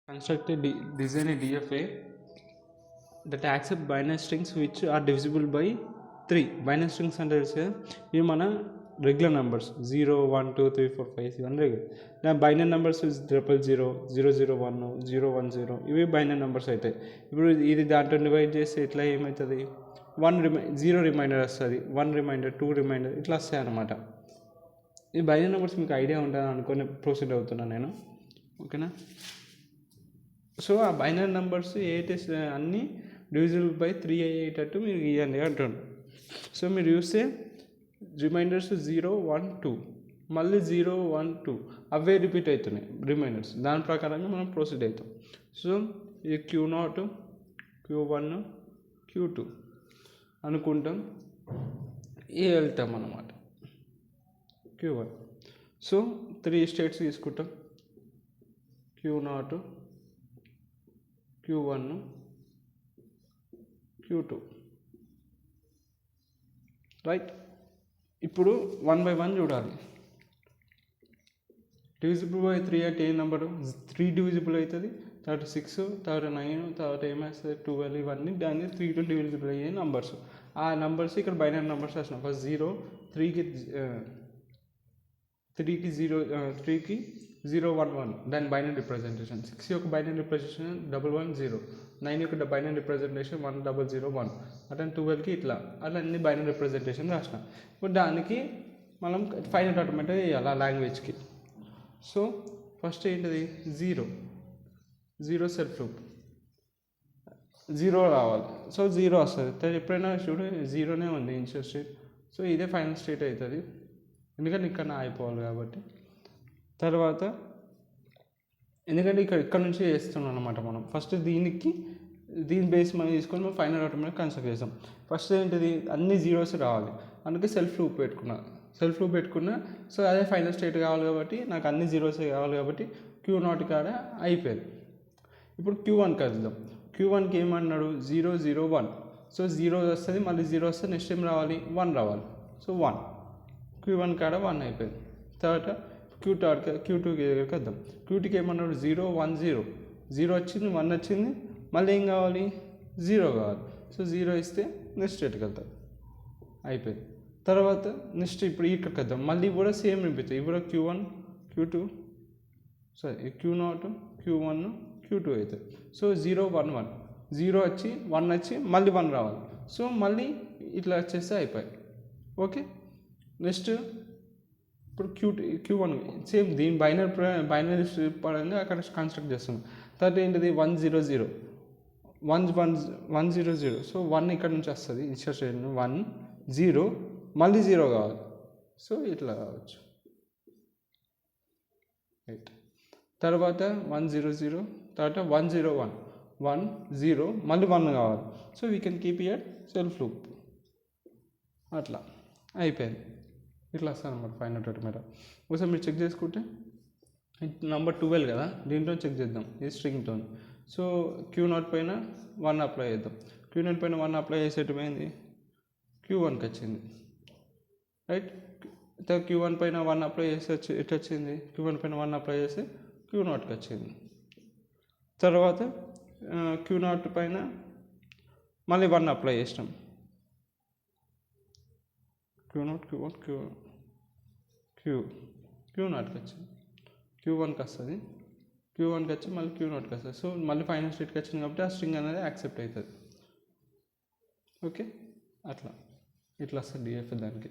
Construct a design a DFA that accept binary strings which are divisible by 3. Binary strings అంటే ఇవి మన regular numbers 0 1 2 3 4 5 ఇవన్నీ regular. Binary numbers 0 0 0 0 1 0 1 0 ఇవి binary numbers అవుతాయి. ఇప్పుడు ఇది దాంట్లో డివైడ్ చేస్తే ఇట్లా ఏమవుతుంది, 0 రిమైండర్ వస్తుంది, 1 రిమైండర్ 2 రిమైండర్ ఇట్లా వస్తాయి అన్నమాట. ఈ బైనరీ నెంబర్స్ మీకు ఐడియా ఉంటుందని అనుకొని ప్రొసీడ్ అవుతున్నాను నేను, ఓకేనా. సో ఆ బైనరీ నెంబర్స్ అన్నీ డివిజిబుల్ బై 3 అయ్యేటట్టు మీరు ఇవ్వండి అంటున్నాను. సో మీరు చూస్తే రిమైండర్స్ 0 1 2 మళ్ళీ 0 1 2 అవే రిపీట్ అవుతున్నాయి రిమైండర్స్. దాని ప్రకారంగా మనం ప్రొసీడ్ అవుతాం. సో ఇది Q0 Q1 Q2 అనుకుంటాం, వెళ్తాం అన్నమాట Q1. సో 3 స్టేట్స్ తీసుకుంటాం, Q0 Q1 Q2, రైట్. ఇప్పుడు 1 by 1 చూడాలి. డివిజిబుల్ బై 3 అంటే ఏ నెంబరు, 3 డివిజిబుల్ అవుతుంది, తర్వాత 6, తర్వాత 9, తర్వాత ఏమేస్తుంది 12, ఇవన్నీ దాన్ని 3 డివిజిబుల్ అయ్యే నెంబర్స్. ఆ నెంబర్స్ ఇక్కడ బైనరీ నెంబర్స్ వచ్చినాయి. ఫస్ట్ 0 3కి 0 1 1 దాని బైనరీ రిప్రజెంటేషన్, 6 యొక్క బైనరీ రిప్రజెంటేషన్ 1 1 0, 9 యొక్క బైనరీ రిప్రజెంటేషన్ 1 0 0 1, అట్లా 12కి ఇట్లా అట్లా అన్ని బైనరీ రిప్రజెంటేషన్ రాసిన. ఇప్పుడు దానికి మనం ఫైనల్ ఆటోమేటిక్గా వేయాలి ఆ లాంగ్వేజ్కి. సో ఫస్ట్ ఏంటిది 0 సెల్ఫ్ లూప్ 0 రావాలి. సో 0 వస్తుంది, ఎప్పుడైనా చూడు 0నే ఉంది ఇనిషియల్ స్టేట్. సో ఇదే ఫైనల్ స్టేట్ అవుతుంది, ఎందుకంటే ఇక్కడ అయిపోవాలి కాబట్టి. తర్వాత ఎందుకంటే ఇక్కడ నుంచి చేస్తున్నాం అనమాట మనం. ఫస్ట్ దీని బేస్ మనం తీసుకొని మనం ఫైనల్ ఆటోమేటిక్ కన్స్ట్రక్ట్ చేస్తాం. ఫస్ట్ ఏంటిది అన్ని జీరోస్ రావాలి, అందుకే సెల్ఫ్ లూప్ పెట్టుకున్నా. సో అదే ఫైనల్ స్టేట్ కావాలి కాబట్టి నాకు అన్ని జీరోస్ కావాలి కాబట్టి Q0 కాడ అయిపోయింది. ఇప్పుడు Q1కి వెళ్దాం. Q1కి ఏమన్నాడు 0 0 1. సో 0 వస్తుంది, మళ్ళీ 0 వస్తే నెక్స్ట్ ఏం రావాలి 1 రావాలి. సో 1 Q1 కాడ 1 అయిపోయింది. తర్వాత Q2కి వద్దాం. Q2కి ఏమన్నాడు 0 1 0. 0 వచ్చింది, 1 వచ్చింది, మళ్ళీ ఏం కావాలి 0 కావాలి. సో 0 ఇస్తే నెక్స్ట్ స్టేట్కి వెళ్తాం, అయిపోయింది. తర్వాత నెక్స్ట్ ఇప్పుడు ఇక్కడికి వద్దాం. మళ్ళీ కూడా సేమ్ రిపీట్, ఇప్పుడు Q1 Q2 Q0 Q1 Q2 అవుతుంది. సో 0 1 1, 0 వచ్చి 1 వచ్చి మళ్ళీ 1 రావాలి. సో మళ్ళీ ఇట్లా వచ్చేస్తే అయిపోయాయి, ఓకే. నెక్స్ట్ ఇప్పుడు Q1 సేమ్ దీని బైనరీ పరంగా అక్కడ కన్స్ట్రక్ట్ చేస్తున్నాం. తర్వాత ఏంటిది 1 0 0 1 0 0. సో 1 ఇక్కడ నుంచి వస్తుంది ఇన్స్ట్రక్షన్ 1 0, మళ్ళీ 0 కావాలి. సో ఇట్లా కావచ్చు, రైట్. తర్వాత 1 0 0, తర్వాత 1 0 1 1 0, మళ్ళీ 1 కావాలి. So we can keep year self loop, అట్లా అయిపోయింది. ఇట్లా వస్తుంది అన్నమాట ఫైనల్ ఆటోమేటిక్. ఒకసారి మీరు చెక్ చేసుకుంటే నెంబర్ 12 కదా, దీంట్లో చెక్ చేద్దాం, ఇది స్ట్రింగ్తో. సో Q0 పైన 1 అప్లై చేద్దాం. Q0 పైన 1 అప్లై చేసేటమైంది Q1కి వచ్చింది, రైట్. Q1 పైన 1 అప్లై చేస్తే ఎట్లా వచ్చింది, Q1 పైన 1 అప్లై చేస్తే Q0కి వచ్చింది. తర్వాత Q0 పైన మళ్ళీ 1 అప్లై చేసినాం, Q0 Q0కి వచ్చింది, Q1కి వస్తుంది, Q1కి వచ్చి మళ్ళీ Q0కి వస్తుంది. సో మళ్ళీ ఫైనల్ స్టేట్కి వచ్చింది కాబట్టి ఆ స్ట్రింగ్ అనేది యాక్సెప్ట్ అవుతుంది, ఓకే. అట్లా ఇట్లా వస్తుంది DFA దానికి.